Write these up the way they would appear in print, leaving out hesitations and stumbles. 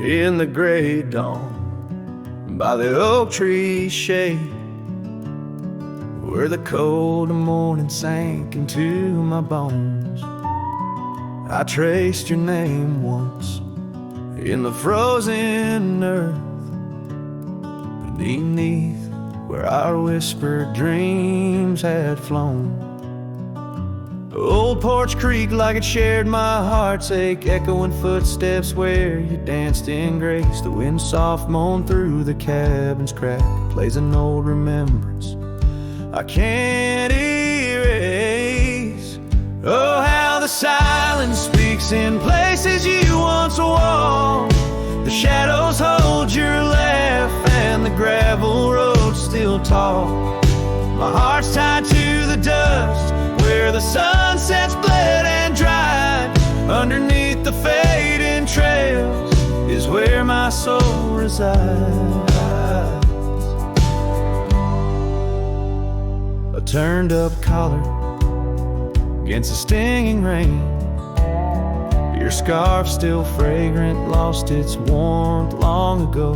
in the gray dawn, by the oak tree shade, where the cold morning sank into my bones. I traced your name once in the frozen earth, beneath where our whispered dreams had flown. Old Porch Creek like it shared my heart's ache, echoing footsteps where you danced in grace. The wind soft moaned through the cabin's crack, plays an old remembrance I can't erase. Oh, how the silence speaks in places you once walked. The shadows hold your laugh and the gravel road still talk. My heart's tied to the dust where the sunsets bled and dried. Underneath the fading trails is where my soul resides. A turned up collar against the stinging rain, your scarf still fragrant, lost its warmth long ago.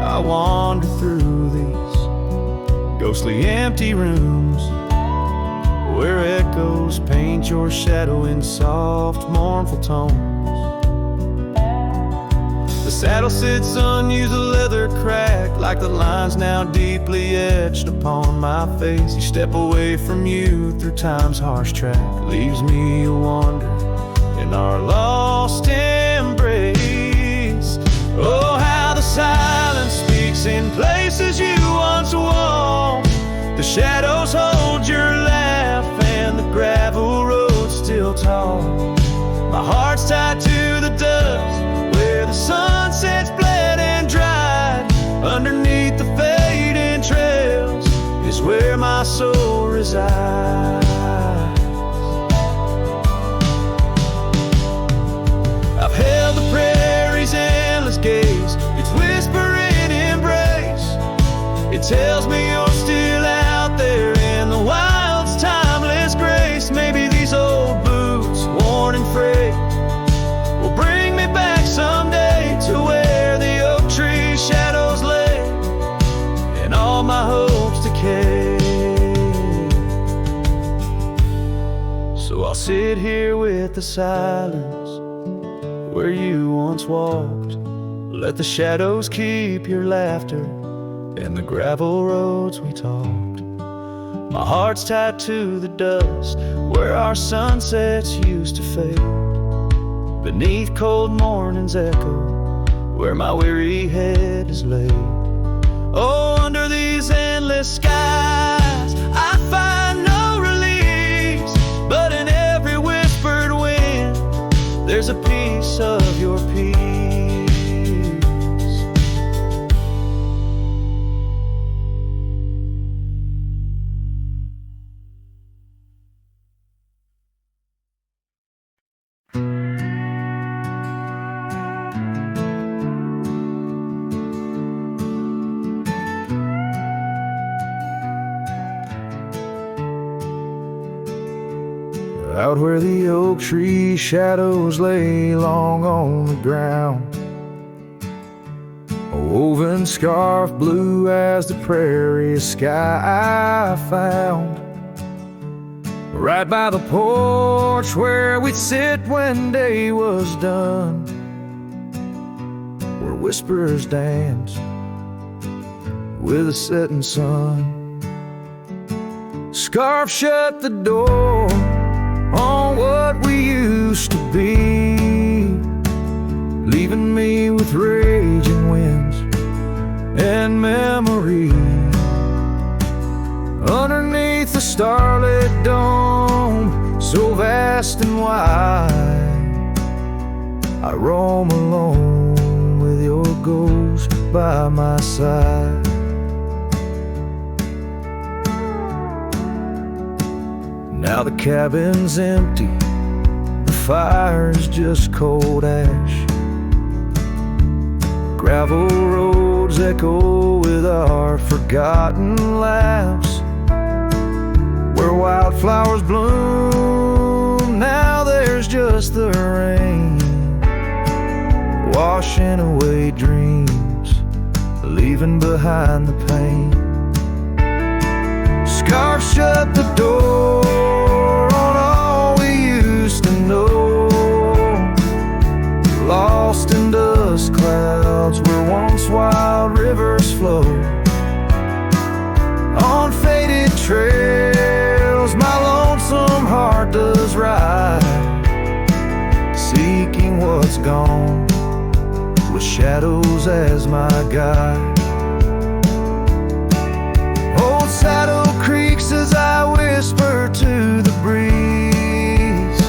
I wander through these ghostly empty rooms where echoes paint your shadow in soft, mournful tones. The saddle sits unused, the leather cracked, like the lines now deeply etched upon my face. You step away from you through time's harsh track, leaves me a wander in our lost embrace. Oh, how the silence speaks in places you once walked. The shadows hold your laugh and the gravel road still tall. My heart's tied to the dust where the sunsets bled and dried. Underneath the fading trails is where my soul resides. I've held the prairie's endless gaze, its whispering embrace. It tells me you're still out there in the wild's timeless grace. Maybe these old boots, worn and frayed, will bring me back someday to where the oak tree shadows lay and all my hopes decay. So I'll sit here with the silence where you once walked. Let the shadows keep your laughter and the gravel roads we talked. My heart's tied to the dust where our sunsets used to fade. Beneath cold morning's echo where my weary head is laid. Oh, under these endless skies I find no release, but in every whispered wind there's a piece of your peace. Out where the oak tree shadows lay long on the ground, a woven scarf blue as the prairie sky I found. Right by the porch where we'd sit when day was done, where whispers dance with the setting sun. Scarf shut the door on what we used to be, leaving me with raging winds and memory. Underneath the starlit dome, so vast and wide, I roam alone with your ghost by my side. Now the cabin's empty, the fire's just cold ash. Gravel roads echo with our forgotten laughs. Where wildflowers bloom, now there's just the rain. washing away dreams, leaving behind the pain. Scarf shut the door on all we used to know. Lost in dust clouds where once wild rivers flow. On faded trails my lonesome heart does ride, seeking what's gone with shadows as my guide. Old saddle creaks as I whisper to the breeze,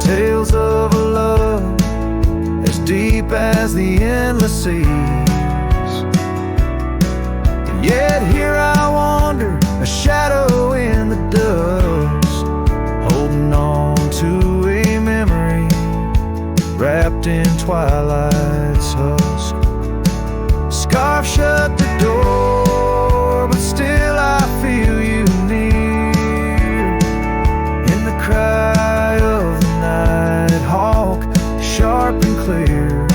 tales of a love as deep as the endless seas. And yet here I wander, a shadow in the dust, holding on to a memory wrapped in twilight's husk. Scarf shut the door, but still I feel you near, in the cry of the night hawk, sharp and clear.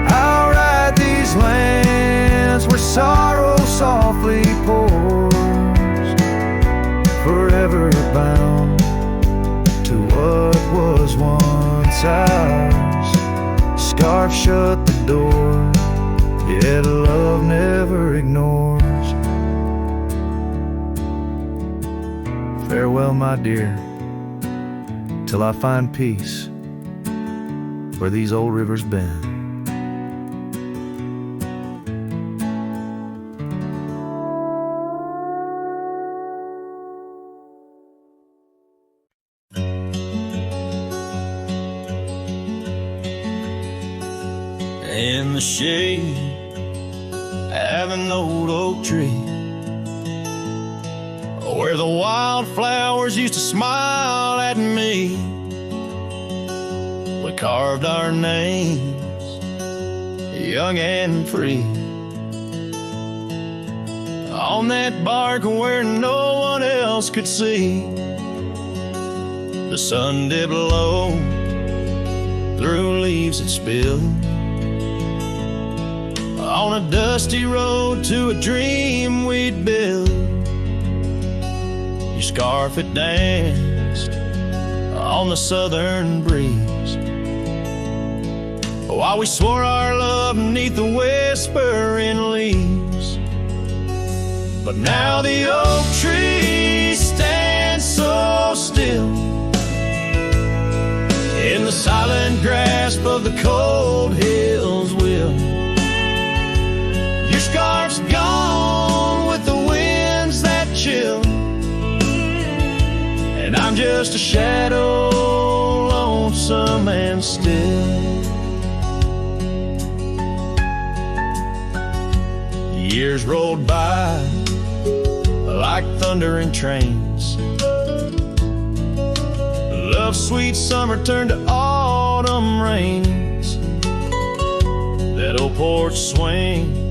I'll ride these lands where sorrow softly pours, forever bound to what was once ours. Scarf shut the door, yet love never ignores. Farewell, my dear, till I find peace where these old rivers bend. In the shade of an old oak tree, where the wildflowers used to smile at me, we carved our names, young and free, on that bark where no one else could see. The sun dipped low through leaves that spilled on a dusty road to a dream we'd build. Your scarf it danced on the southern breeze, while we swore our love beneath the whispering leaves. But now the oak tree stands so still in the silent grasp of the cold hills will. Your scarf's gone with the winds that chill, and I'm just a shadow, lonesome and still. Years rolled by like thundering trains. Love's sweet summer turned to autumn rains. That old porch swing,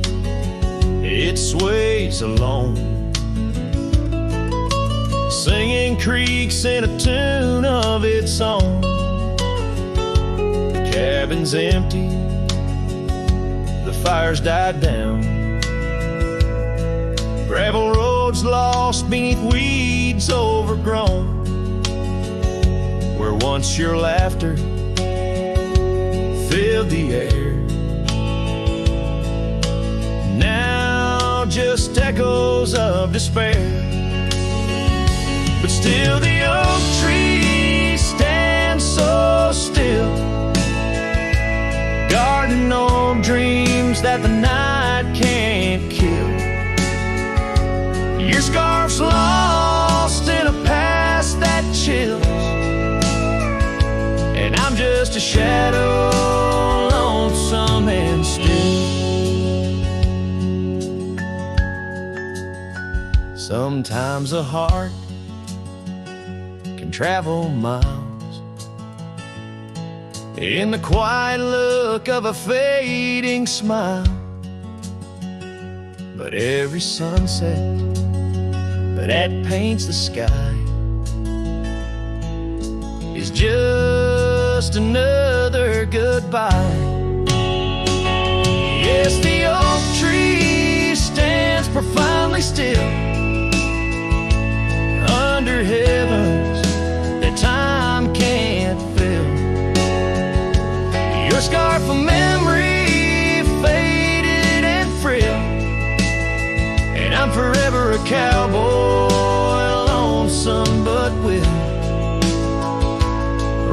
it sways alone, singing creaks in a tune of its own. The cabin's empty, the fire's died down, gravel roads lost beneath weeds overgrown, where once your laughter filled the air, now just echoes of despair. But still the oak tree stands so still, guarding old dreams that the night can't kill. Your scarf's lost in a past that chills, and I'm just a shadow, lonesome and still. Sometimes a heart can travel miles in the quiet look of a fading smile, but every sunset that paints the sky is just another her goodbye. Yes, the oak tree stands profoundly still under heavens that time can't fill. Your scarf of memory faded and frail, and I'm forever a cowboy, lonesome but will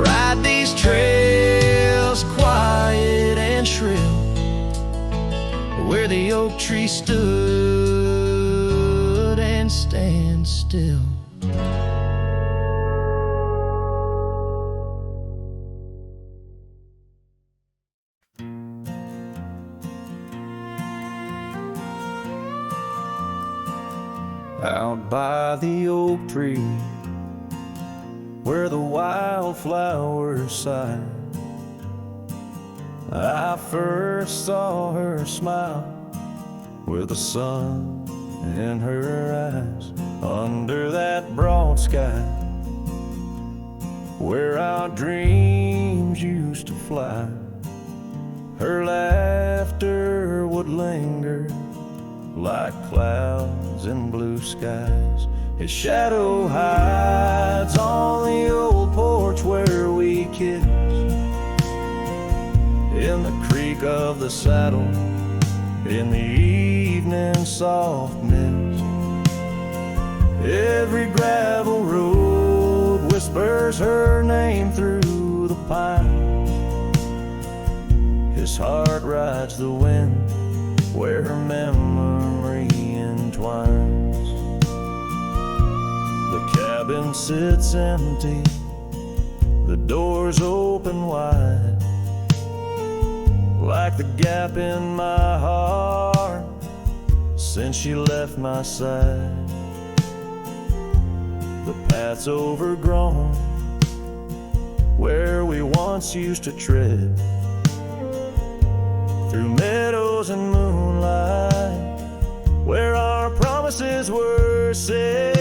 ride these trails quiet and shrill, where the oak tree stood and stands still. Out by the oak tree, where the wildflowers sigh, I first saw her smile with the sun in her eyes, under that broad sky where our dreams used to fly. Her laughter would linger like clouds in blue skies. His shadow hides on the old porch where we kissed, in the creak of the saddle, in the evening soft mist. Every gravel road whispers her name through the pines. His heart rides the wind where her memory entwines. The cabin sits empty, the doors open wide, like the gap in my heart since she left my side. The path's overgrown where we once used to tread, through meadows and moonlight where our promises were said.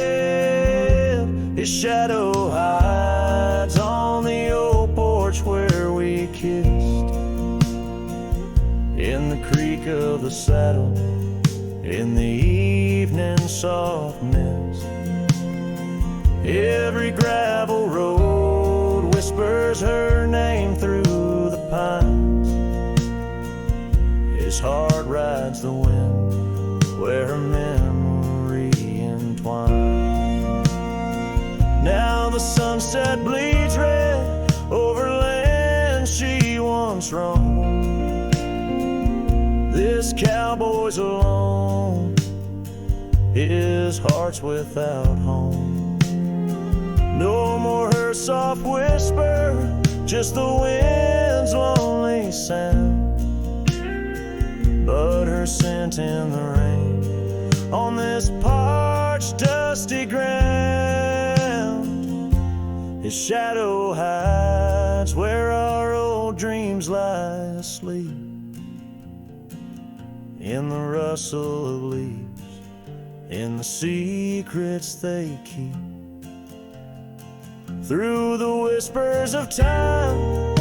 His shadow hides on the old porch where we kissed, in the creak of the saddle, in the evening soft mist. Every gravel road whispers her name through the pines. His heart rides the wind where her memory entwines. Now the sunset bleeds red over land she once roamed. This cowboy's alone, his heart's without home. No more her soft whisper, just the wind's lonely sound, but her scent in the rain on this parched, dusty ground. His shadow hides where our old dreams lie asleep, in the rustle of leaves, in the secrets they keep. Through the whispers of time,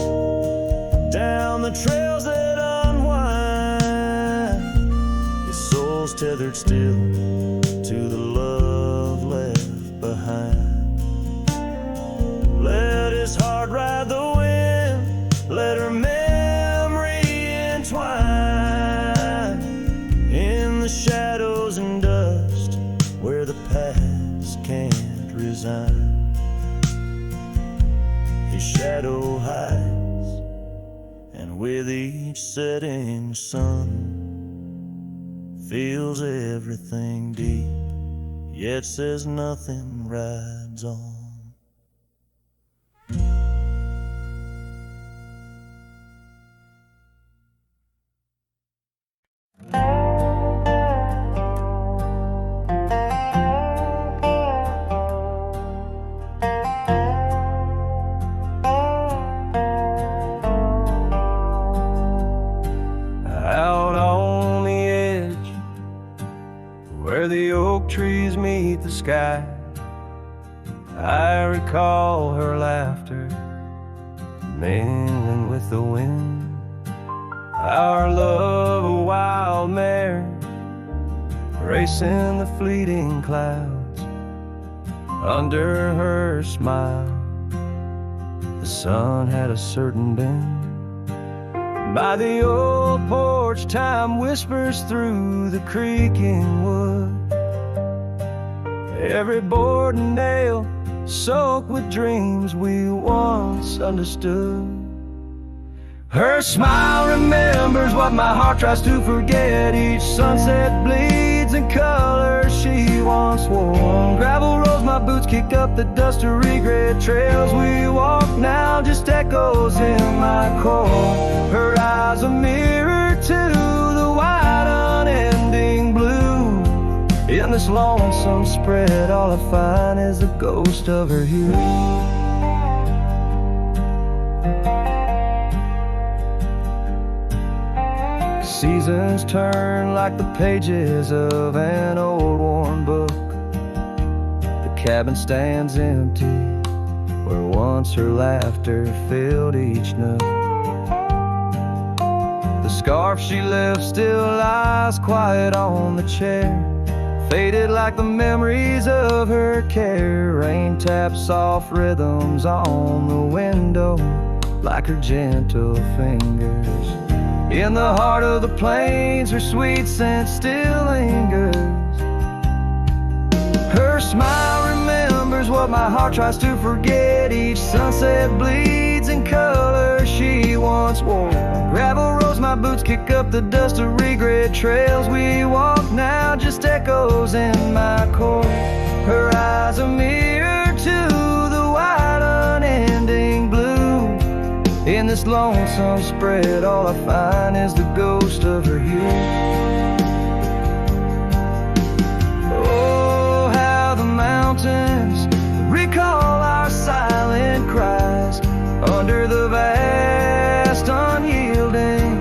down the trails that unwind, his soul's tethered still to the love left behind. Let his heart ride the wind, let her memory entwine, in the shadows and dust where the past can't resign. His shadow hides, and with each setting sun, feels everything deep, yet says nothing, rides on. Trees meet the sky, I recall her laughter mingling with the wind. Our love a wild mare, racing the fleeting clouds. Under her smile, the sun had a certain bend. By the old porch, time whispers through the creaking wood. Every board and nail soaked with dreams we once understood. Her smile remembers what my heart tries to forget. Each sunset bleeds in colors she once wore. Gravel roads my boots kicked up the dust to regret. Trails we walk now just echoes in my core. Her eyes a mirror to the wide unending blue. In this lonesome spread, all I find is the ghost of her hue. Seasons turn like the pages of an old worn book. The cabin stands empty where once her laughter filled each nook. The scarf she left still lies quiet on the chair, faded like the memories of her care. Rain taps soft rhythms on the window like her gentle fingers. In the heart of the plains, her sweet scent still lingers. Her smile remembers what my heart tries to forget. Each sunset bleeds in color she once wore. Gravel roads my boots kick up the dust of regret. Trails we walk now just echoes in my core. Her eyes a mirror to the wide unending blue. In this lonesome spread, all I find is the ghost of her hue. Oh, how the mountains recall our silent cries. Under the vast, unyielding,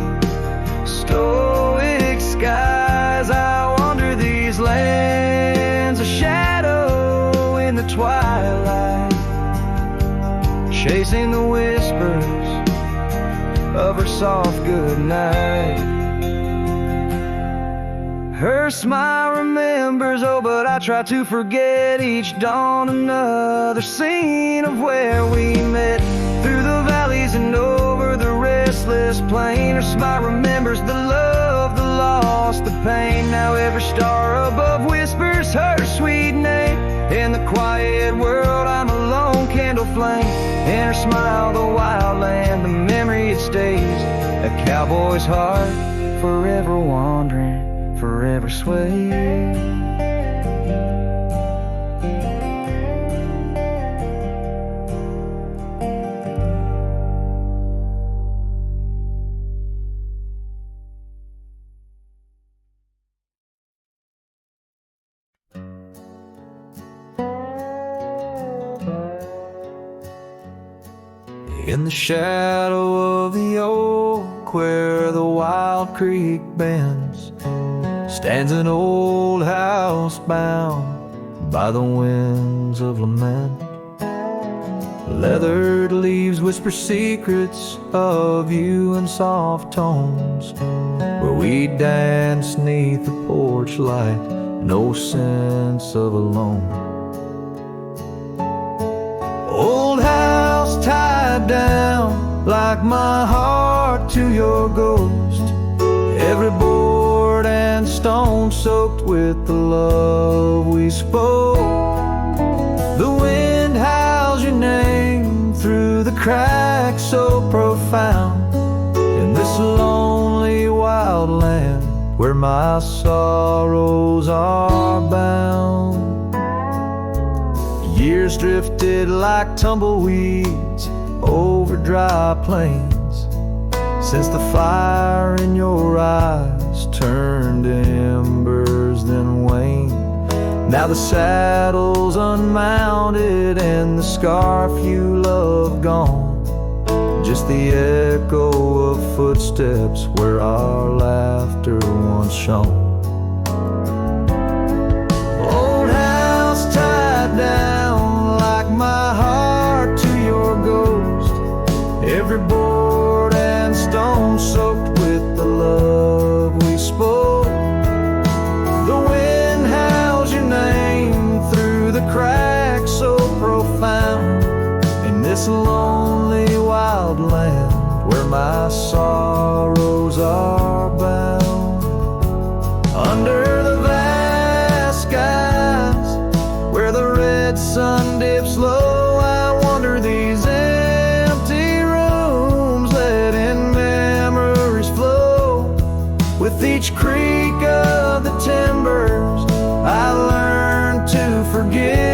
stoic skies, I wander these lands, a shadow in the twilight, chasing the whispers of her soft goodnight. Her smile remembers, oh, but I try to forget. Each dawn another scene of where we met. Through the valleys and over the restless plain. Her smile remembers the love, the loss, the pain. Now every star above whispers her sweet name. In the quiet world I'm a lone candle flame. In her smile the wild land, the memory it stays. A cowboy's heart, forever wandering, forever swaying. In the shadow of the oak where the wild creek bends, stands an old house bound by the winds of lament. Leathered leaves whisper secrets of you in soft tones, where we dance 'neath the porch light, no sense of alone. Old house tied down like my heart to your ghost. Every board and stone soaked with the love we spoke. The wind howls your name through the cracks so profound. In this lonely wild land where my sorrows are bound. Years drifted like tumbleweeds over dry plains, since the fire in your eyes turned to embers then waned. Now the saddle's unmounted and the scarf you love gone, just the echo of footsteps where our laughter once shone. Old house tied down like my heart to your ghost. Every this lonely wild land where my sorrows are bound. Under the vast skies where the red sun dips low, I wander these empty rooms, letting memories flow. With each creak of the timbers, I learn to forgive.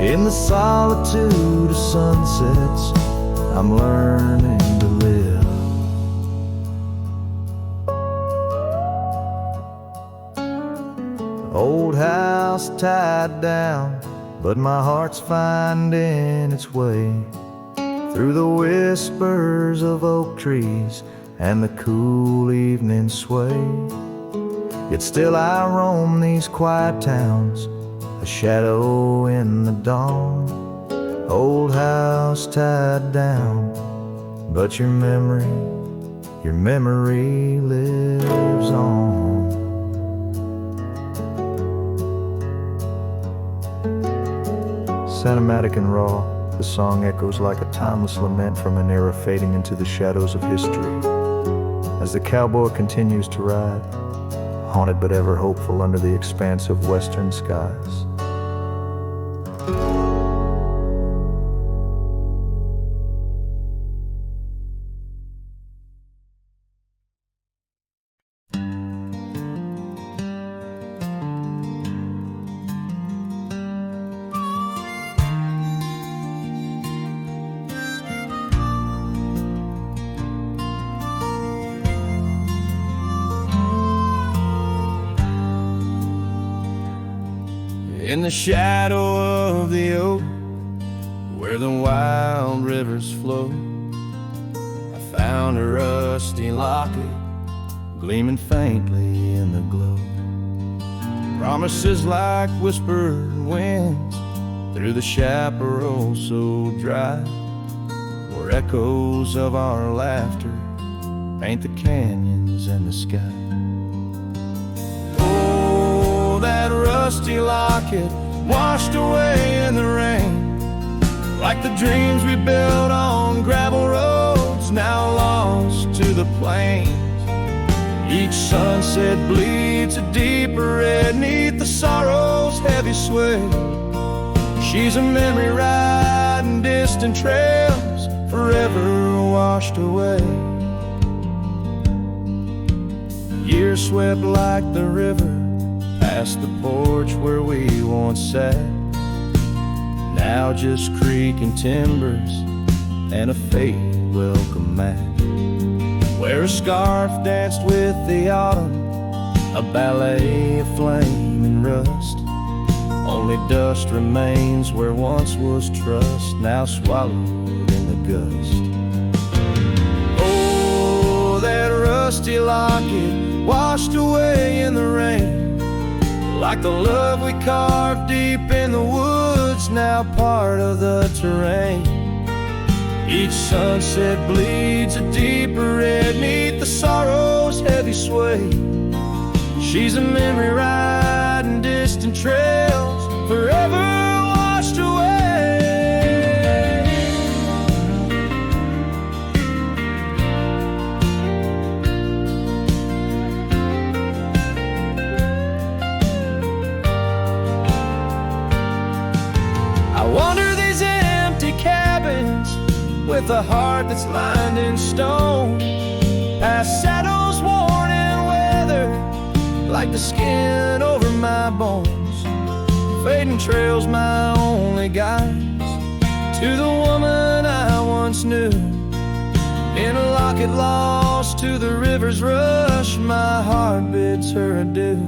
In the solitude of sunsets, I'm learning to live. Old house tied down, but my heart's finding its way through the whispers of oak trees and the cool evening sway. Yet still I roam these quiet towns, a shadow in the dawn. Old house tied down, but your memory lives on. Cinematic and raw, the song echoes like a timeless lament from an era fading into the shadows of history. As the cowboy continues to ride, haunted but ever hopeful under the expanse of western skies. In the shadow of the oak, where the wild rivers flow, I found a rusty locket gleaming faintly in the glow. Promises like whispered winds through the chaparral so dry, where echoes of our laughter paint the canyons and the sky. That rusty locket washed away in the rain, like the dreams we built on gravel roads now lost to the plains. Each sunset bleeds a deeper red neath the sorrow's heavy sway. She's a memory riding distant trails, forever washed away. Years swept like the river past the porch where we once sat, now just creaking timbers and a faded welcome mat, where a scarf danced with the autumn, a ballet of flame and rust. Only dust remains where once was trust, now swallowed in the gust. Oh, that rusty locket washed away in the rain, like the love we carved deep in the woods, now part of the terrain. Each sunset bleeds a deeper red neath the sorrow's heavy sway. She's a memory riding distant trails, forever washed away. I wander these empty cabins with a heart that's lined in stone, past shadows worn and weathered like the skin over my bones. Fading trails my only guides to the woman I once knew. In a locket lost to the river's rush, my heart bids her adieu.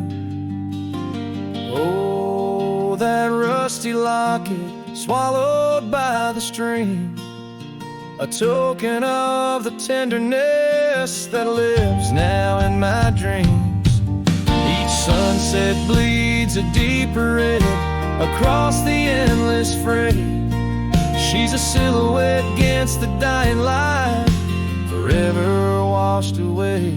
Oh, that rusty locket swallowed by the stream, a token of the tenderness that lives now in my dreams. Each sunset bleeds a deeper red across the endless fray. She's a silhouette against the dying light, forever washed away.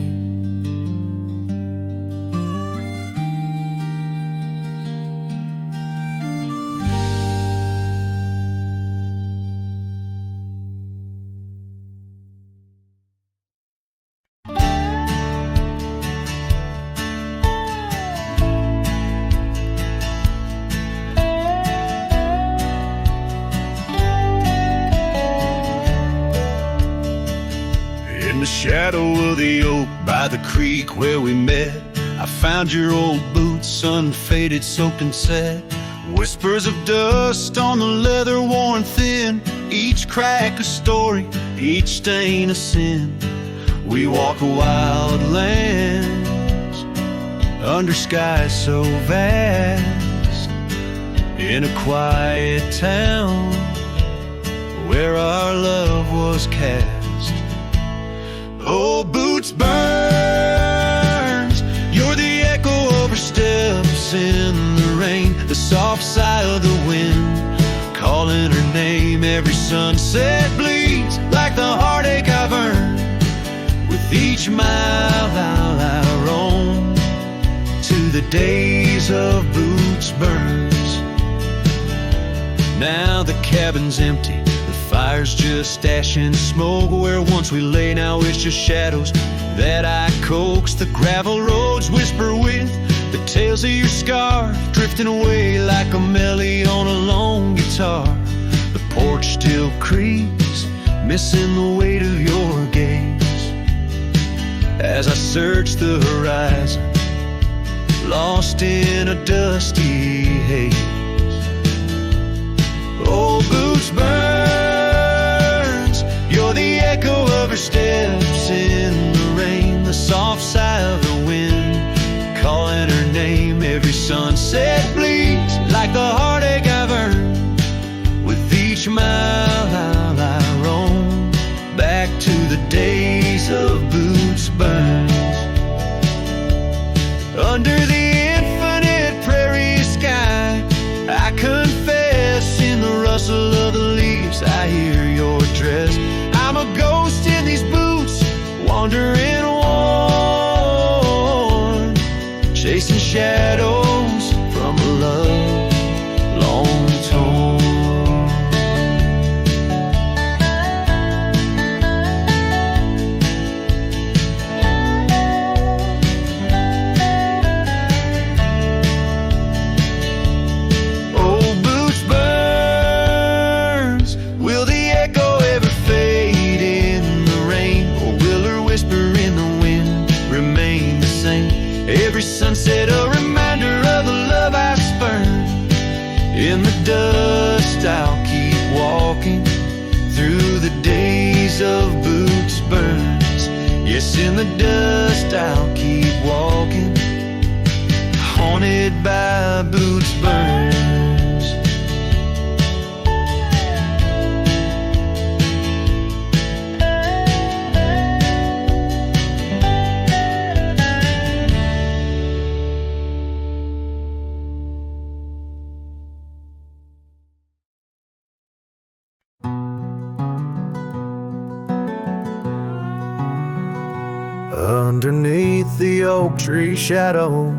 shadow of the oak by the creek where we met, I found your old boots, unfaded, soaked and set. Whispers of dust on the leather worn thin, each crack a story, each stain a sin. We walk wild lands under skies so vast, in a quiet town where our love was cast. Old boots burns, you're the echo of her steps in the rain, the soft sigh of the wind calling her name. Every sunset bleeds like the heartache I've earned. With each mile I roam to the days of Boots Burns. Now the cabin's empty, the fire's just ash and smoke. Where once we lay, now it's just shadows that I coax. The gravel roads whisper with the tales of your scar, drifting away like a melody on a lone guitar. The porch still creaks, missing the weight of your gaze as I search the horizon, lost in a dusty haze. Old Boots burns, you're the echo of her steps in the rain, the soft sigh of the wind calling her name. Every sunset bleeds like the heartache I've earned. With each mile I roam back to the days of Boots Burns. Under the infinite prairie sky, I confess in the rustle of the leaves I hear your dress. I'm a ghost in these boots, wandering worn, chasing shadows from a love long torn. Old Boots burns, will the echo ever fade in the rain, or will her whisper in the wind remain the same? Every sunset a reminder of the love I spurned. In the dust I'll keep walking through the days of Boots Burns. Yes, in the dust I'll keep walking, haunted by Boots Burns. Underneath the oak tree shadow,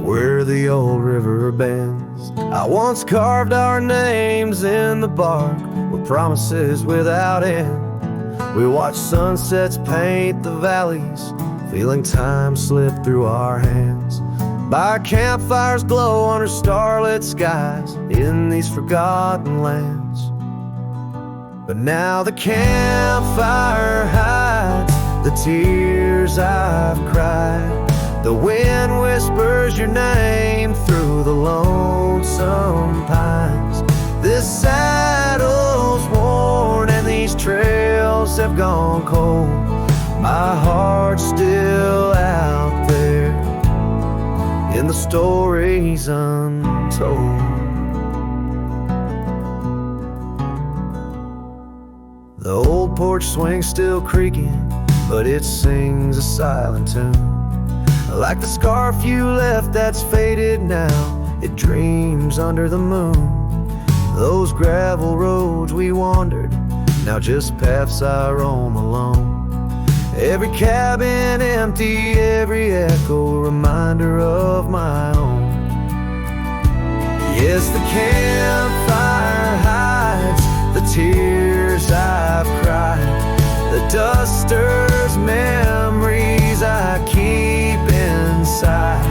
where the old river bends, I once carved our names in the bark with promises without end. We watched sunsets paint the valleys, feeling time slip through our hands. By campfires glow under starlit skies in these forgotten lands. But now the campfire hides the tears I've cried. The wind whispers your name through the lonesome pines. This saddle's worn and these trails have gone cold. My heart's still out there in the stories untold. The old porch swing's still creaking, but it sings a silent tune. Like the scarf you left that's faded now, it dreams under the moon. Those gravel roads we wandered, now just paths I roam alone. Every cabin empty, every echo a reminder of my own. Yes, the campfire hides the tears I've cried, the duster's memories I keep inside.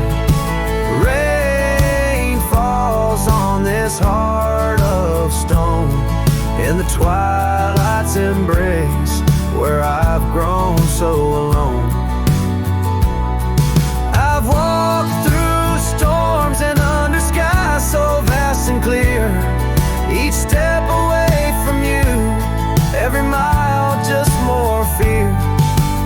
Rain falls on this heart of stone, in the twilight's embrace where I've grown so alone. I've walked through storms and under skies so vast and clear, each step away from you, every mile just more fear.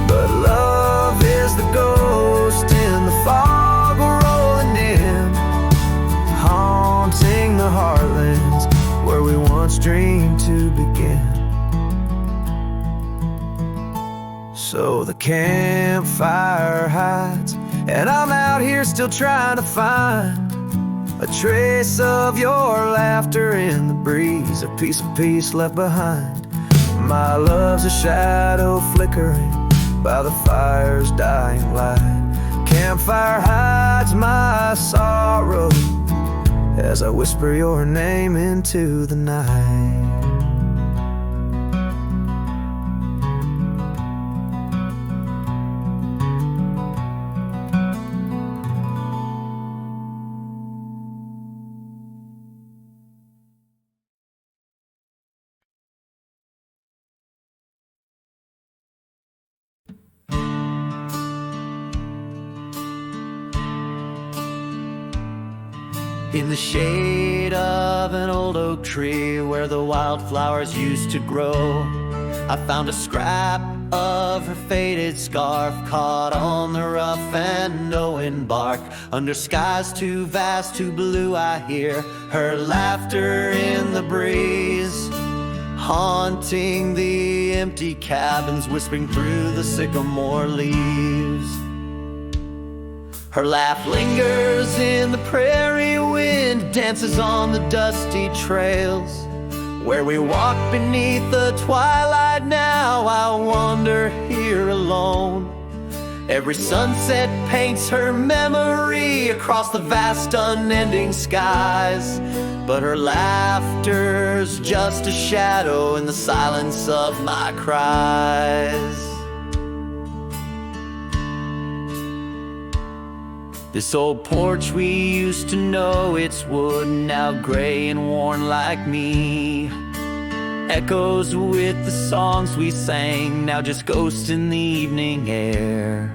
But love is the ghost in the fog rolling in, haunting the heartlands where we once dreamed to begin. So the campfire hides, and I'm out here still trying to find a trace of your laughter in the breeze, a piece of peace left behind. My love's a shadow flickering by the fire's dying light. Campfire hides my sorrow as I whisper your name into the night. In the shade of an old oak tree where the wildflowers used to grow, I found a scrap of her faded scarf caught on the rough and knowing bark. Under skies too vast, too blue, I hear her laughter in the breeze, haunting the empty cabins, whispering through the sycamore leaves. Her laugh lingers in the prairie wind, dances on the dusty trails where we walk beneath the twilight. Now I wander here alone. Every sunset paints her memory across the vast unending skies, but her laughter's just a shadow in the silence of my cries. This old porch we used to know, it's wood, now gray and worn like me, echoes with the songs we sang, now just ghosts in the evening air.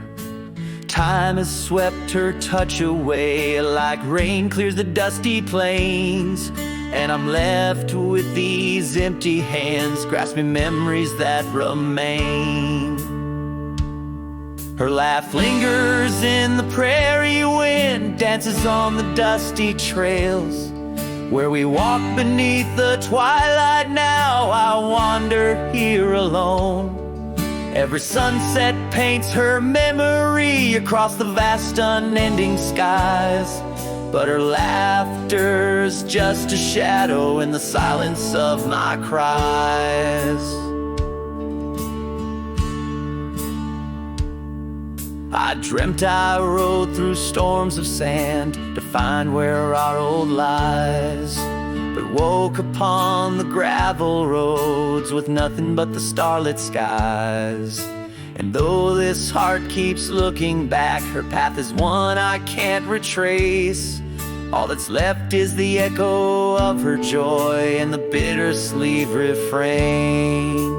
Time has swept her touch away like rain clears the dusty plains, and I'm left with these empty hands grasping memories that remain. Her laugh lingers in the prairie wind, dances on the dusty trails where we walk beneath the twilight. Now I wander here alone. Every sunset paints her memory across the vast unending skies, but her laughter's just a shadow in the silence of my cries. I dreamt I rode through storms of sand to find where our old lies, but woke upon the gravel roads with nothing but the starlit skies. And though this heart keeps looking back, her path is one I can't retrace. All that's left is the echo of her joy and the bitter sleeve refrain.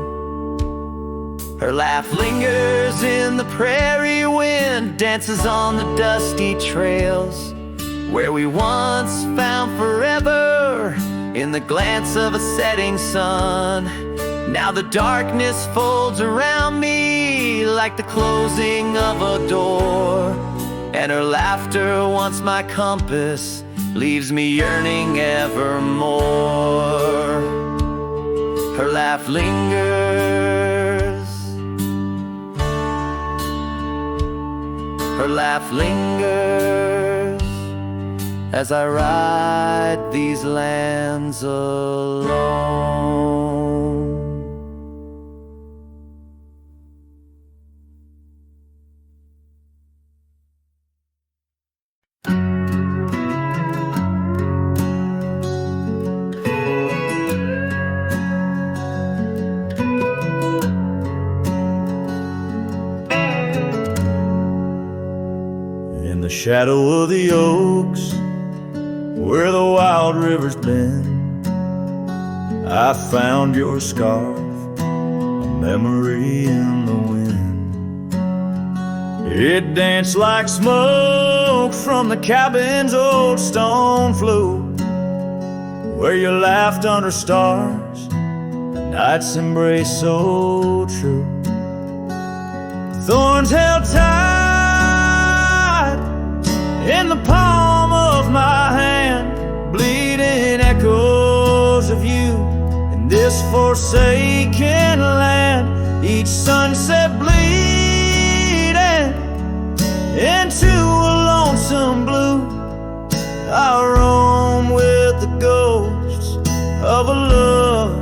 Her laugh lingers in the prairie wind, dances on the dusty trails where we once found forever in the glance of a setting sun. Now the darkness folds around me like the closing of a door, and her laughter, once my compass, leaves me yearning evermore. Her laugh lingers, her laugh lingers as I ride these lands alone. In the shadow of the oaks, where the wild river's been, I found your scarf, a memory in the wind. It danced like smoke from the cabin's old stone flue, where you laughed under stars, night's embrace so true. Thorns held tight in the palm of my hand, bleeding echoes of you in this forsaken land. Each sunset bleeding into a lonesome blue. I roam with the ghosts of a love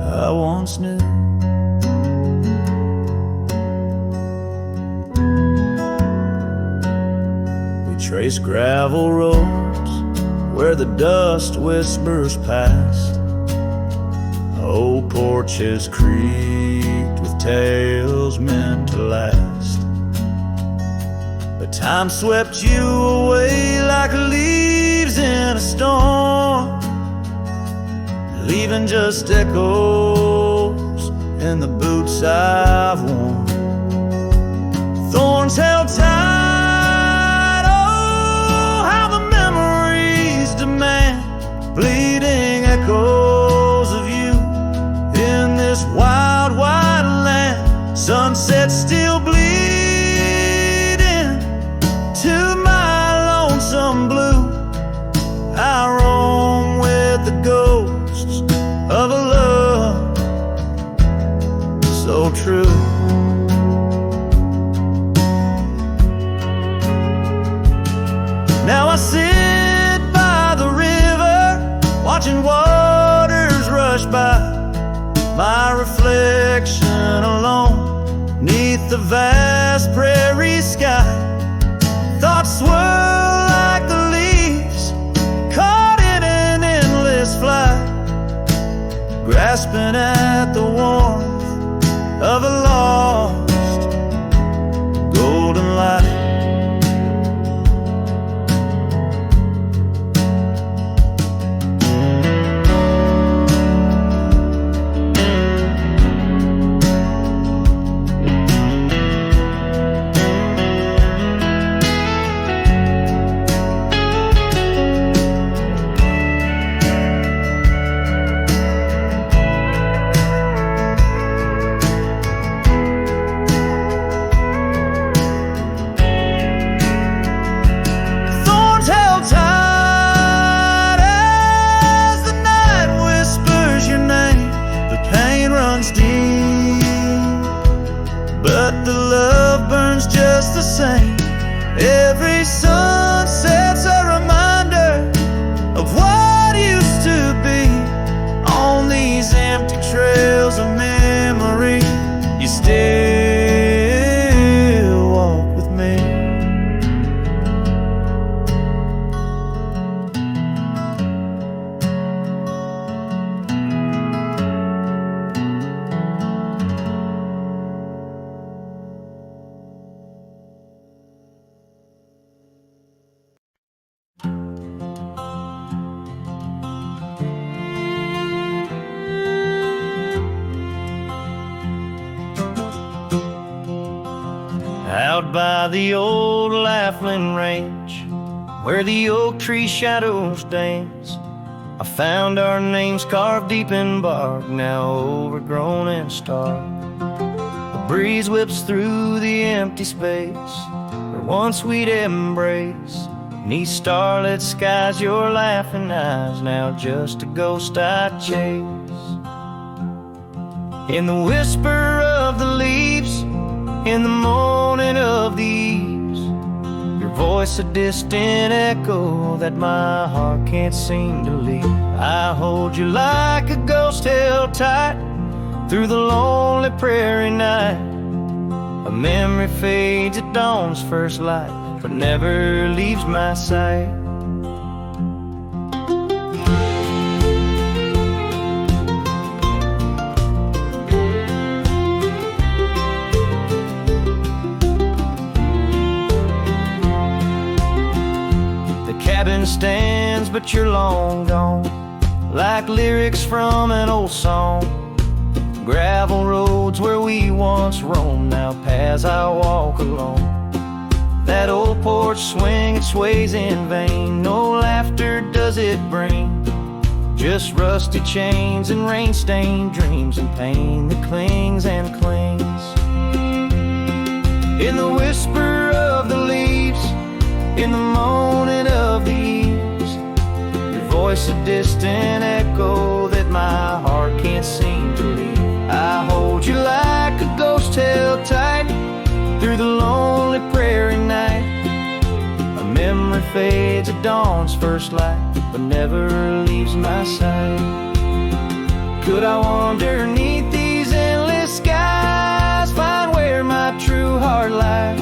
I once knew. We trace gravel roads where the dust whispers past. Old porches creaked with tales meant to last. But time swept you away like leaves in a storm, leaving just echoes in the boots I've worn. Thorns held tight, oh, how the memories demand bleeding echoes of you in this wild, wide land. Sunset still bleeding to my lonesome blue. I roam with the ghosts of a love so true. Now I sit by the river, watching waters rush by, my reflection alone 'neath the vast prairie sky. Thoughts swirl like the leaves caught in an endless flight, grasping at the warmth of a lost golden light. Just the same, every sunset's a reminder of what used to be. On these empty trails of memory, you still walk with me. Out by the old Laughlin Range, where the oak tree shadows dance, I found our names carved deep in bark, now overgrown and stark. A breeze whips through the empty space where once we'd embrace. Beneath starlit skies, your laughing eyes, now just a ghost I chase. In the whisper of the leaves, in the moaning of the eaves, your voice a distant echo that my heart can't seem to leave. I hold you like a ghost held tight through the lonely prairie night. A memory fades at dawn's first light, but never leaves my sight. Cabin stands, but you're long gone, like lyrics from an old song. gravel roads where we once roamed, now paths I walk alone. That old porch swing, it sways in vain, no laughter does it bring, just rusty chains and rain-stained dreams and pain that clings and clings. In the whisper of the leaves, in the moaning of the eaves, your voice a distant echo that my heart can't seem to leave. I hold you like a ghost held tight through the lonely prairie night. A memory fades at dawn's first light, but never leaves my side. Could I wander neath these endless skies, find where my true heart lies?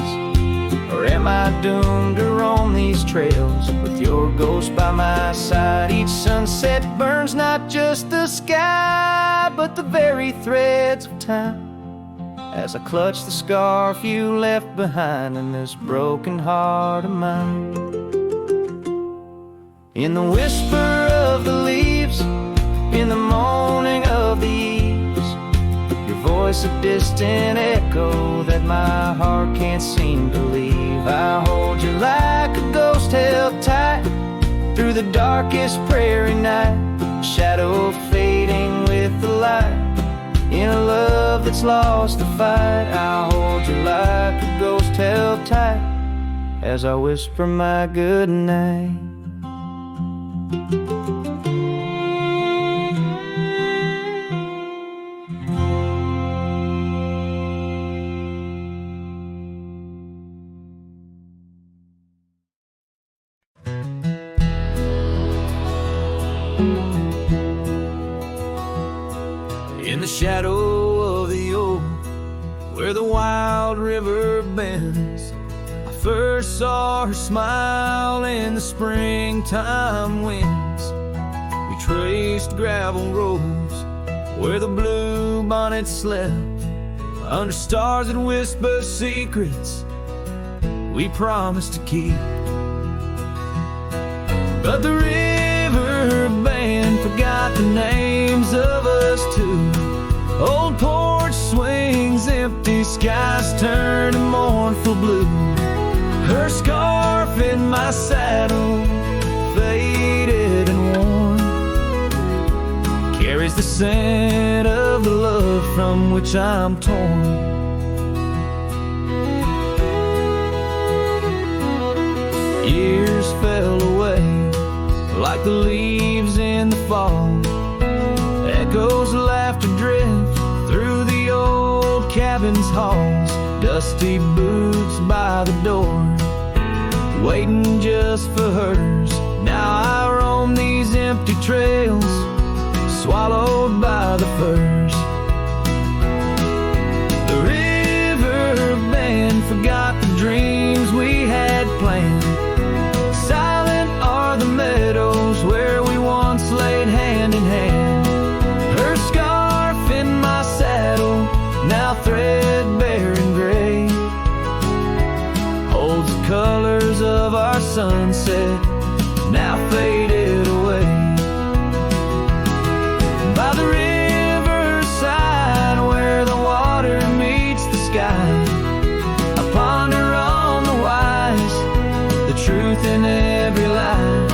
Or am I doomed to roam these trails with your ghost by my side? Each sunset burns not just the sky, but the very threads of time, as I clutch the scarf you left behind in this broken heart of mine. In the whisper of the leaves, in the moaning of the eaves, your voice a distant echo that my heart can't seem to leave. I hold you like a ghost held tight through the darkest prairie night, shadow fading with the light, in a love that's lost the fight. I hold you like a ghost held tight as I whisper my good night. In the shadow of the oak, where the wild river bends, I first saw her smile in the springtime winds. We traced gravel roads where the blue bonnets slept, under stars that whisper secrets we promised to keep. But the river band forgot the names of us two. Old porch swings empty, skies turn to mournful blue. Her scarf in my saddle, faded and worn, carries the scent of the love from which I'm torn. Years fell away like the leaves in the fall. Echoes laughed adrift through the old cabin's halls. Dusty boots by the door, waiting just for hers. Now I roam these empty trails, swallowed by the firs. The river band forgot the dreams we had planned. Silent are the meadows where we once laid hand in hand. Her scarf in my saddle, now threadbare and gray, holds the colors of our sunset, now faded away. By the riverside where the water meets the sky, I ponder on the wise, the truth in every lie.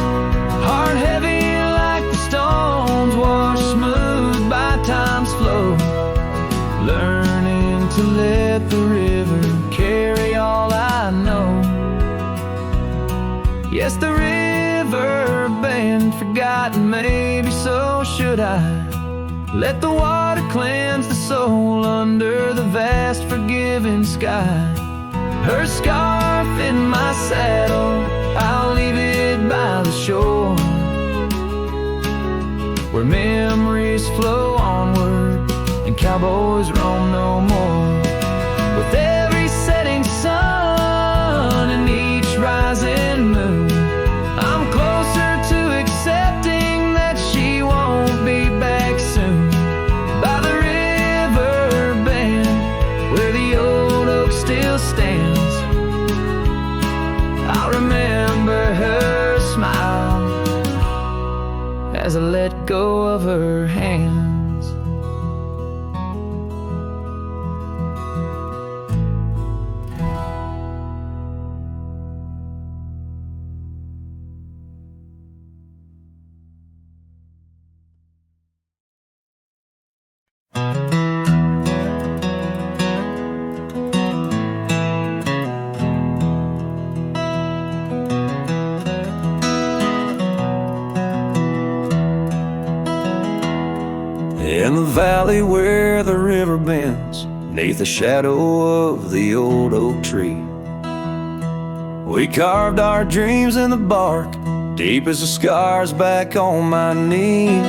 Heart heavy like the stones washed smooth by time's flow, learning to let the river carry all I know. Yes, the river band forgotten, maybe so should I. Let the water cleanse the soul under the vast forgiving sky. Her scarf in my saddle, I'll leave it by the shore, where memories flow onward and cowboys roam no more. With every setting sun and each rising moon, I'm closer to accepting that she won't be back soon. By the river bend, where the old oak still stands, I'll remember her smile as I let go of her hands. In the valley where the river bends, 'neath the shadow of the old oak tree, we carved our dreams in the bark, deep as the scars back on my knee.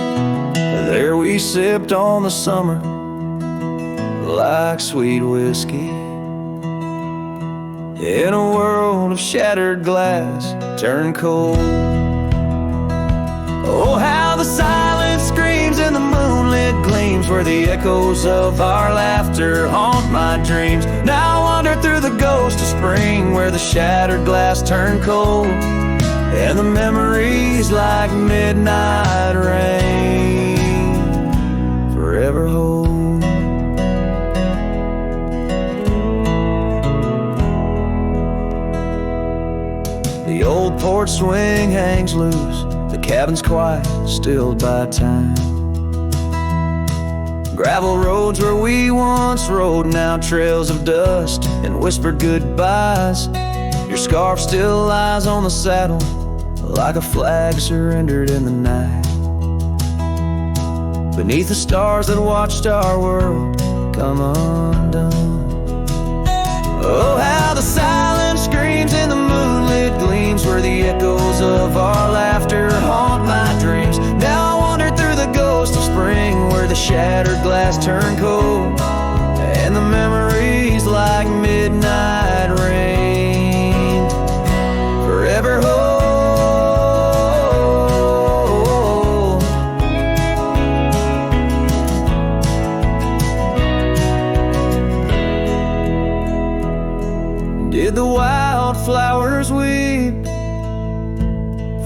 There we sipped on the summer like sweet whiskey. In a world of shattered glass turned cold. Oh, how the silence screams and the moonlit gleams, where the echoes of our laughter haunt my dreams. Now I wander through the ghost of spring, where the shattered glass turned cold, and the memories like midnight rain forever hold. The old porch swing hangs loose, the cabin's quiet, stilled by time. Gravel roads where we once rode, now trails of dust and whispered goodbyes. Your scarf still lies on the saddle, like a flag surrendered in the night. Beneath the stars that watched our world come undone. Oh, how the silence screams and the moonlit gleams, where the echoes of our laughter haunt my dreams. Now I wander through the ghost of spring, where the shattered glass turned cold, and the memories like midnight rain forever hold. Did the wildflowers weep,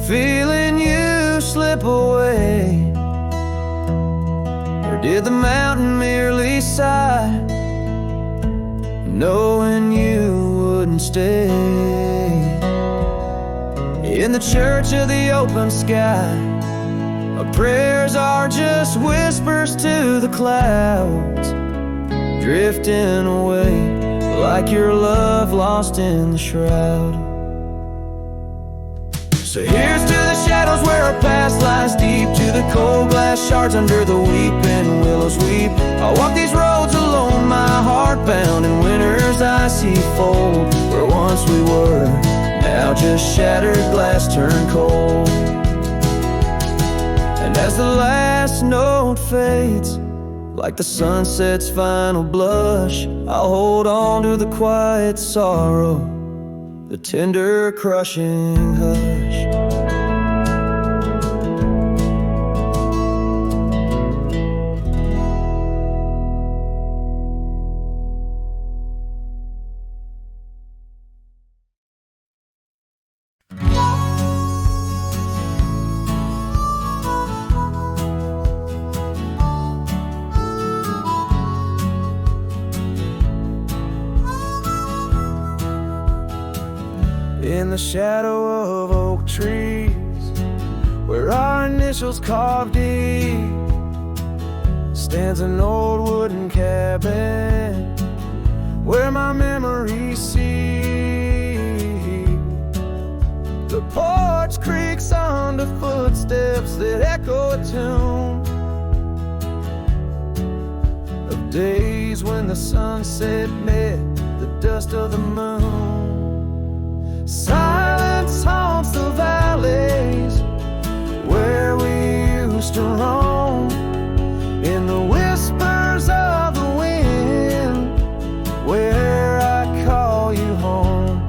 feeling you slip away? Or did the mountain merely sigh, knowing you wouldn't stay? In the church of the open sky, our prayers are just whispers to the clouds, drifting away like your love lost in the shroud. So here's to the shadows where our past lies deep, to the cold glass shards under the weeping willows weep. I'll walk these roads alone, my heart bound in winter's icy fold, where once we were, now just shattered glass turned cold. And as the last note fades, like the sunset's final blush, I'll hold on to the quiet sorrow, the tender crushing hush. In the shadow of oak trees, where our initials carved deep, stands an old wooden cabin where my memories see. The porch creaks under footsteps that echo a tune of days when the sunset met the dust of the moon. Silence haunts the valleys where we used to roam, in the whispers of the wind where I call you home.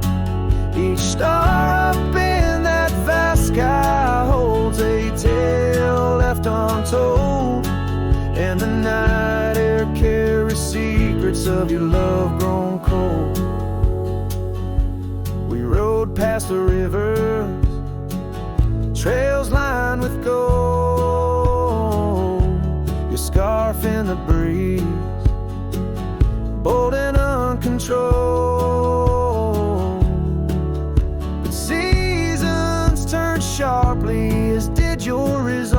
Each star up in that vast sky holds a tale left untold, and the night air carries secrets of your love grown cold. Past the rivers, trails lined with gold, your scarf in the breeze, bold and uncontrolled. But seasons turned sharply, as did your resolve.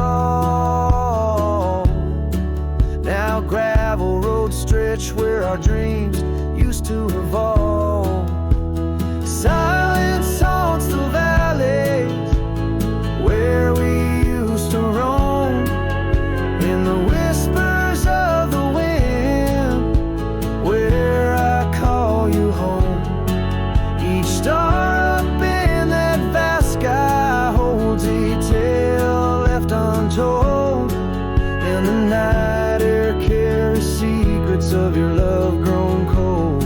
Now gravel roads stretch where our dreams used to revolve. Silence haunts the valleys where we used to roam, in the whisper untold, and the night air carries secrets of your love grown cold.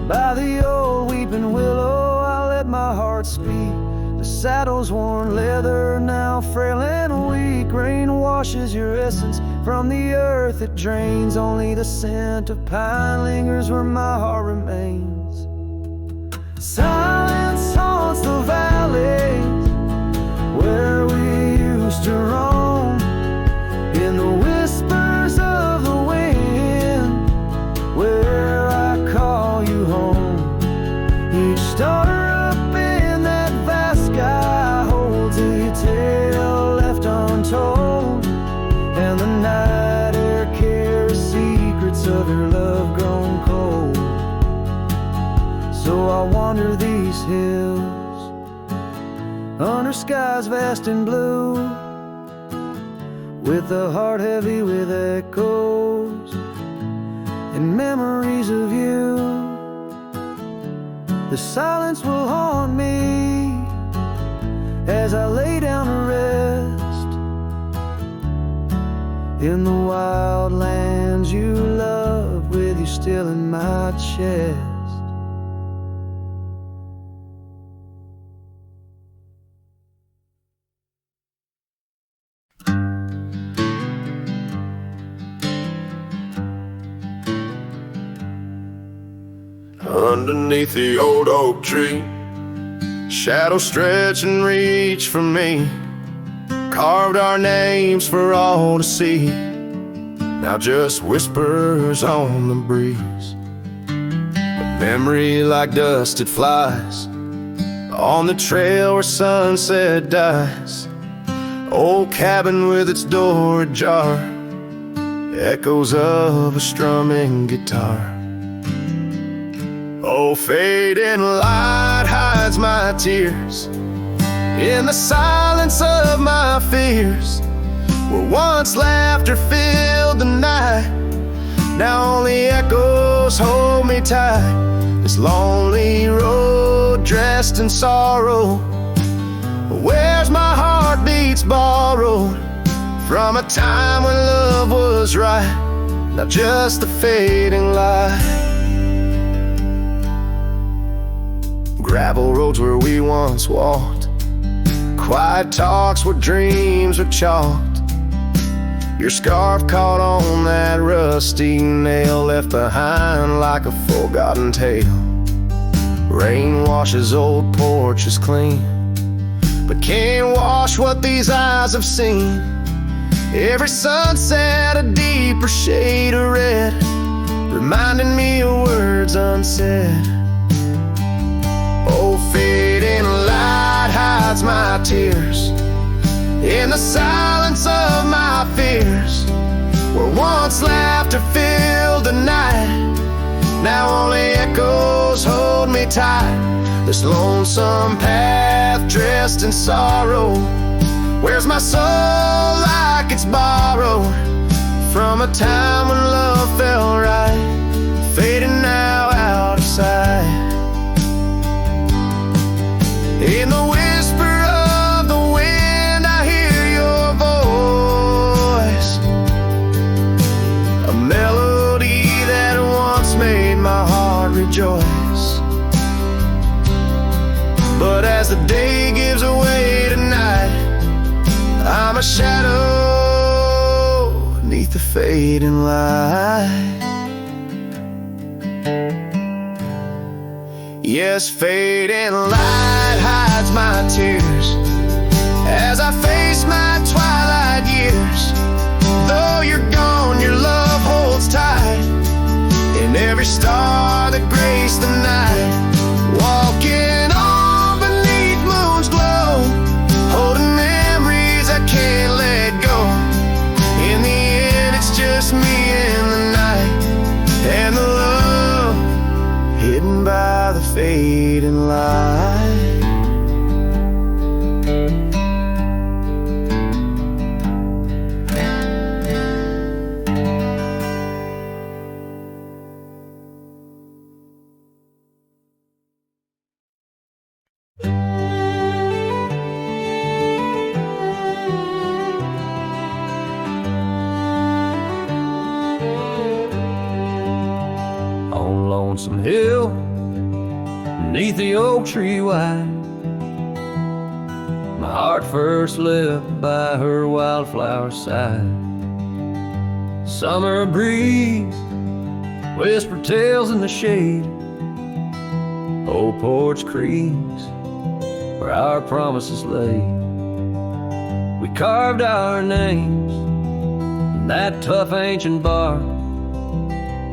By the old weeping willow I let my heart speak. The saddle's worn leather, now frail and weak. Rain washes your essence from the earth it drains. Only the scent of pine lingers where my heart remains. Silence haunts the valleys where we used to roam, in the whispers of the wind where I call you home. Each star up in that vast sky holds a tale left untold, and the night air carries secrets of your love grown cold. So I wander these hills under skies vast and blue, with a heart heavy with echoes and memories of you. The silence will haunt me as I lay down to rest in the wild lands you love, with you still in my chest. Underneath the old oak tree, shadows stretch and reach for me. Carved our names for all to see, now just whispers on the breeze. A memory like dust, it flies on the trail where sunset dies. Old cabin with its door ajar, echoes of a strumming guitar. Oh, fading light hides my tears in the silence of my fears. Where once laughter filled the night, now only echoes hold me tight. This lonely road dressed in sorrow, where's my heartbeats borrowed from a time when love was right, not just the fading light. Gravel roads where we once walked, quiet talks where dreams were chalked. Your scarf caught on that rusty nail, left behind like a forgotten tale. Rain washes old porches clean, but can't wash what these eyes have seen. Every sunset a deeper shade of red, reminding me of words unsaid. Oh, fading light hides my tears in the silence of my fears. Where once laughter filled the night, now only echoes hold me tight. This lonesome path dressed in sorrow, where's my soul like it's borrowed from a time when love felt right, fading now out of sight. In the whisper of the wind I hear your voice, a melody that once made my heart rejoice. But as the day gives away tonight, I'm a shadow beneath the fading light. Yes, fading light hides my tears as I face my twilight years. Though you're gone, your love holds tight in every star that graced the night. Walking on beneath moon's glow, holding memories I can't let go. In the end, it's just me and the night, and the love hidden by the fading light. beneath the oak tree wide. My heart first left by her wildflower side. Summer breeze, whisper tales in the shade. Old porch creaks where our promises lay. We carved our names in that tough ancient bark.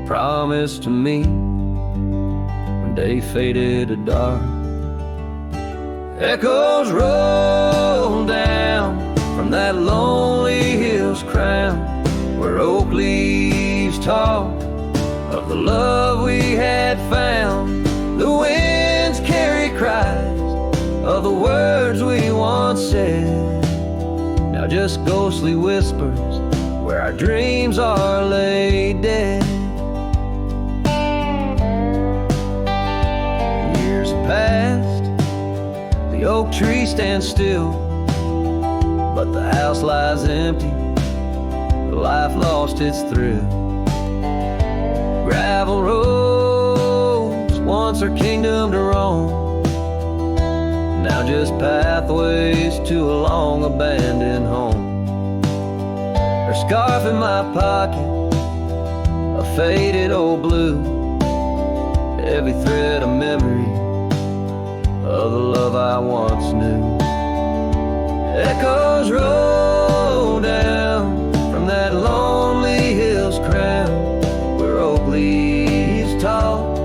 Promised to meet when day faded to dark. Echoes roll down from that lonely hill's crown, where oak leaves talk of the love we had found. The winds carry cries of the words we once said, now just ghostly whispers where our dreams are laid dead. Years have passed, the oak tree stands still, but the house lies empty, life lost its thrill. Gravel roads, once our kingdom to roam, now just pathways to a long abandoned home. Her scarf in my pocket, a faded old blue, every thread a memory of the love I once knew. Echoes roll down from that lonely hill's crown, where oak leaves talk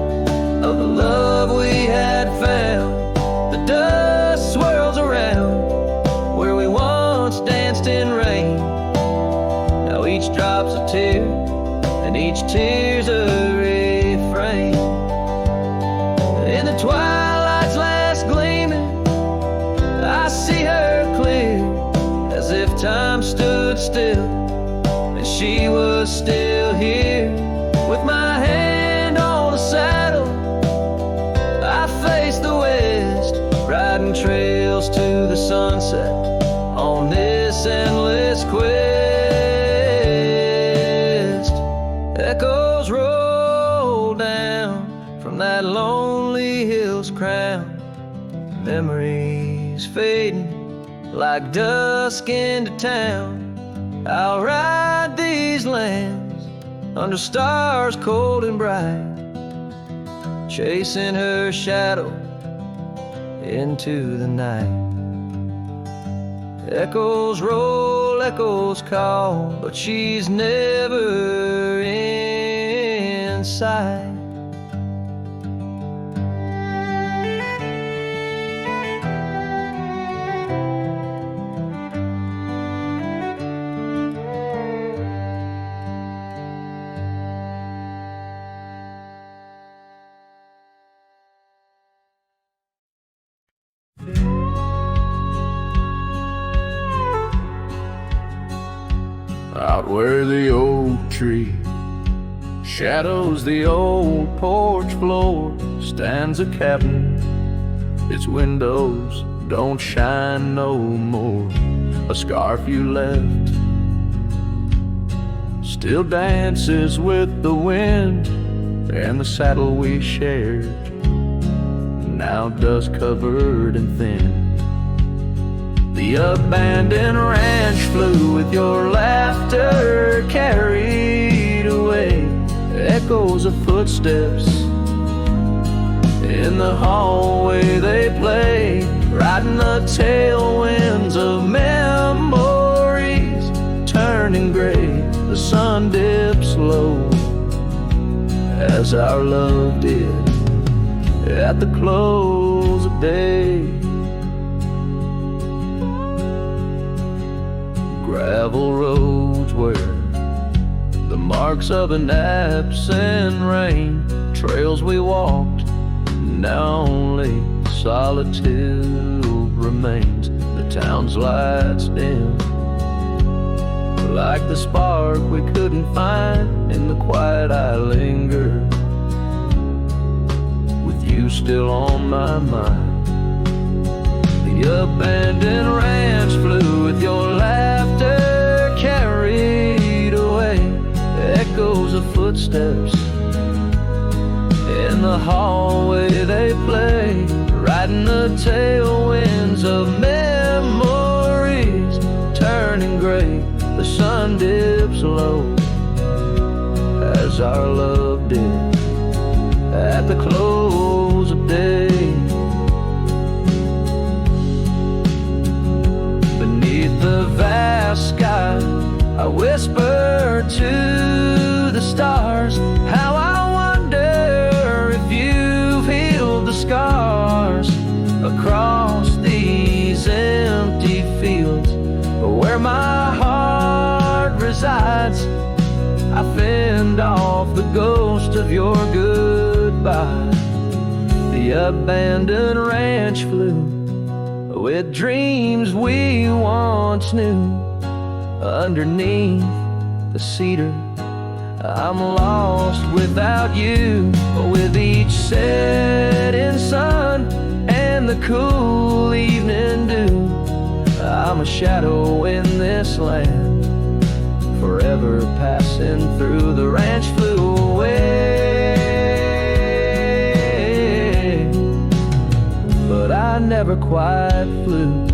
of the love we had found. The dust swirls around where we once danced in rain. Now each drop's a tear, and each tear's a refrain. In the twilight's last gleaming, I see her clear, as if time stood still and she was still here. With my hand on the saddle, I face the west, riding trails to the sunset on this endless quest. Echoes roll down from that lonely hill's crown, memories fading like dusk into town. I'll ride these lands under stars cold and bright, chasing her shadow into the night. Echoes roll, echoes call, but she's never in sight. Out where the oak tree shadows the old porch floor, stands a cabin. Its windows don't shine no more. A scarf you left still dances with the wind, and the saddle we shared, now dust covered and thin. The abandoned ranch flew with your laughter carried away. Echoes of footsteps in the hallway they play, riding the tailwinds of memories, turning gray. The sun dips low as our love did at the close of day. Gravel roads where the marks of an absent rain, trails we walked, now only solitude remains. The town's lights dim like the spark we couldn't find. In the quiet I linger, with you still on my mind. The abandoned ranch flew with your laughter carried away. Echoes of footsteps in in the hallway they play, riding the tailwinds of memories, turning gray. The sun dips low as our love did at the close of day. Beneath the vast sky, I whisper to the stars how I wonder if you've healed the scars across these empty fields where my heart resides. I fend off the ghost of your goodbye. The abandoned ranch flew with dreams we once knew. Underneath the cedar, I'm lost without you. With each setting sun and the cool evening dew, I'm a shadow in this land, forever passing through. The ranch flew away, but I never quite flew.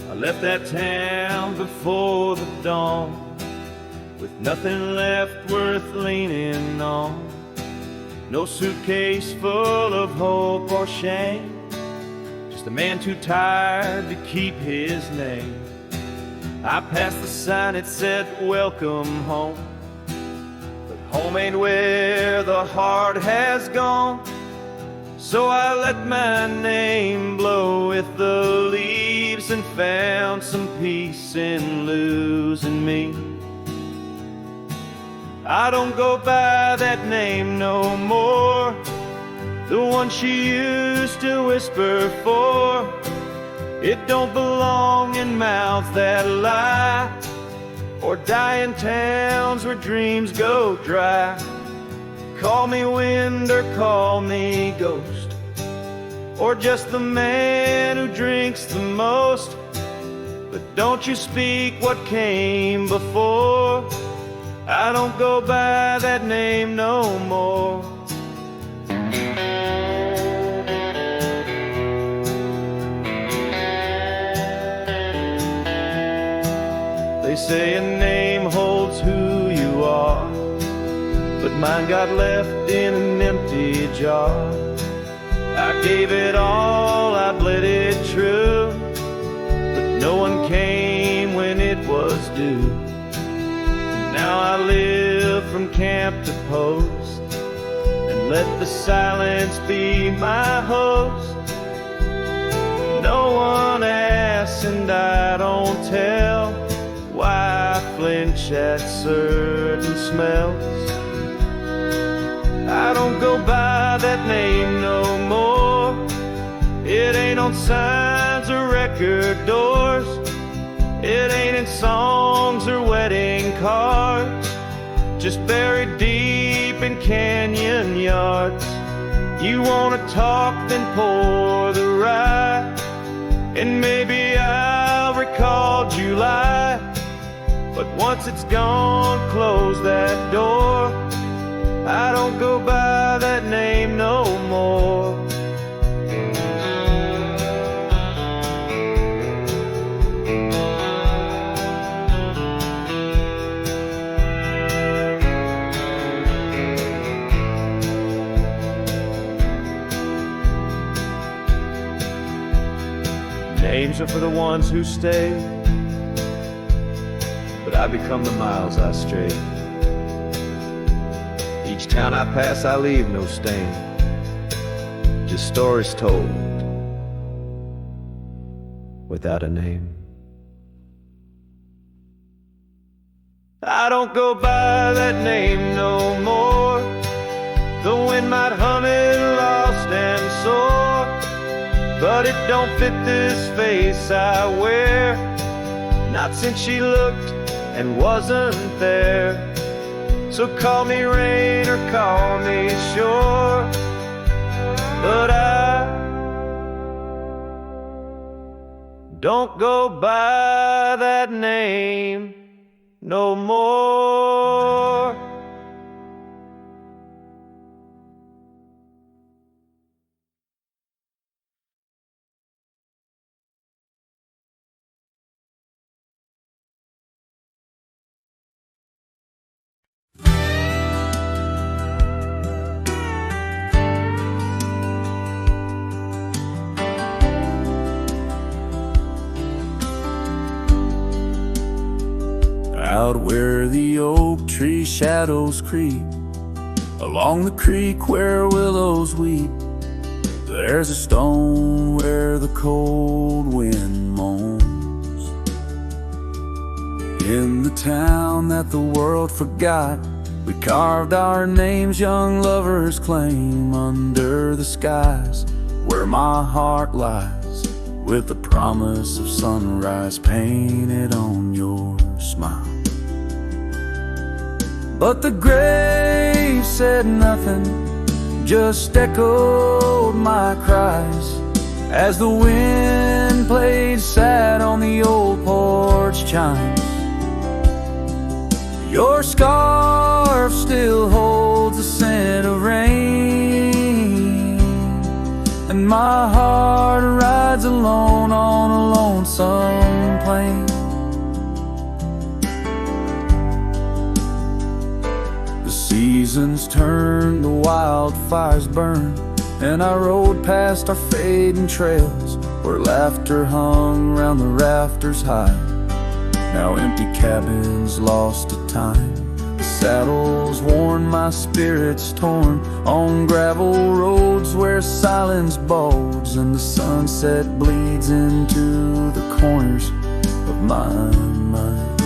I left that town before the dawn, with nothing left worth leaning on. No suitcase full of hope or shame, just a man too tired to keep his name. I passed the sign, it said welcome home, but home ain't where the heart has gone. So I let my name blow with the leaves and found some peace in losing me. I don't go by that name no more, the one she used to whisper for. It don't belong in mouths that lie, or die in towns where dreams go dry. Call me wind or call me ghost, or just the man who drinks the most. But don't you speak what came before. I don't go by that name no more. They say a name holds who you are, but mine got left in an empty jar. I gave it all, I bled it true, but no one came when it was due. Now I live from camp to post, and let the silence be my host. No one asks and I don't tell why I flinch at certain smells. I don't go by that name no more. It ain't on signs or record doors. It ain't in songs or wedding cards, just buried deep in canyon yards. You wanna talk, then pour the rye, and maybe I'll recall July. But once it's gone, close that door. I don't go by that name no more. Names are for the ones who stay, but I become the miles I stray. Each town I pass, I leave no stain, just stories told without a name. I don't go by that name no more. The wind might hum it lost and sore, but it don't fit this face I wear. not since she looked and wasn't there. So call me rain or call me shore, but I don't go by that name no more. Out where the oak tree shadows creep, along the creek where willows weep, there's a stone where the cold wind moans. In the town that the world forgot, we carved our names young lovers claim under the skies where my heart lies, with the promise of sunrise painted on your smile. But the grave said nothing, just echoed my cries as the wind played sad on the old porch chimes. Your scarf still holds the scent of rain, and my heart rides alone on a lonesome plain. Seasons turn, the wildfires burn, and I rode past our fading trails where laughter hung round the rafters high. Now empty cabins lost to time, the saddles worn, my spirits torn, on gravel roads where silence bulges and the sunset bleeds into the corners of my mind.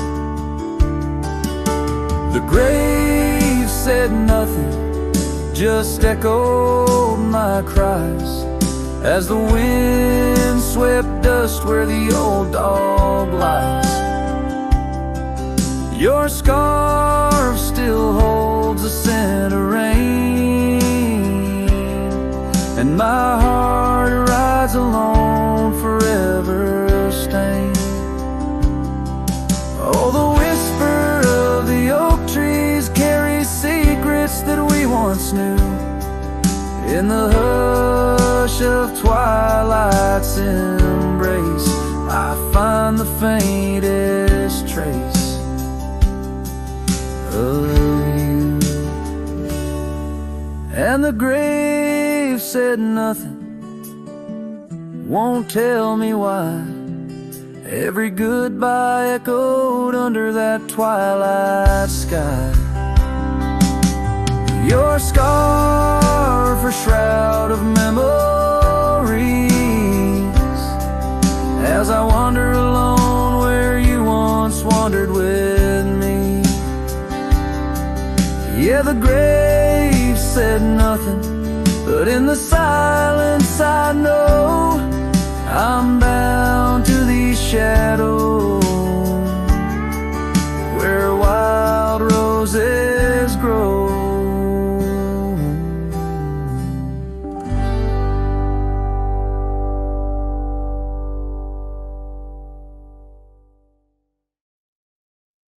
The grave said nothing, just echoed my cries as the wind swept dust where the old dog lies. Your scarf still holds the scent of rain, and my heart rides alone forever stained. Oh, the whisper of the oak trees carries secrets that we once knew. In the hush of twilight's embrace, I find the faintest trace of you. And the grave said nothing, won't tell me why. Every goodbye echoed under that twilight sky. Your scarf, a shroud of memories, as I wander alone where you once wandered with me. Yeah, the grave said nothing, but in the silence I know I'm bound to these shadows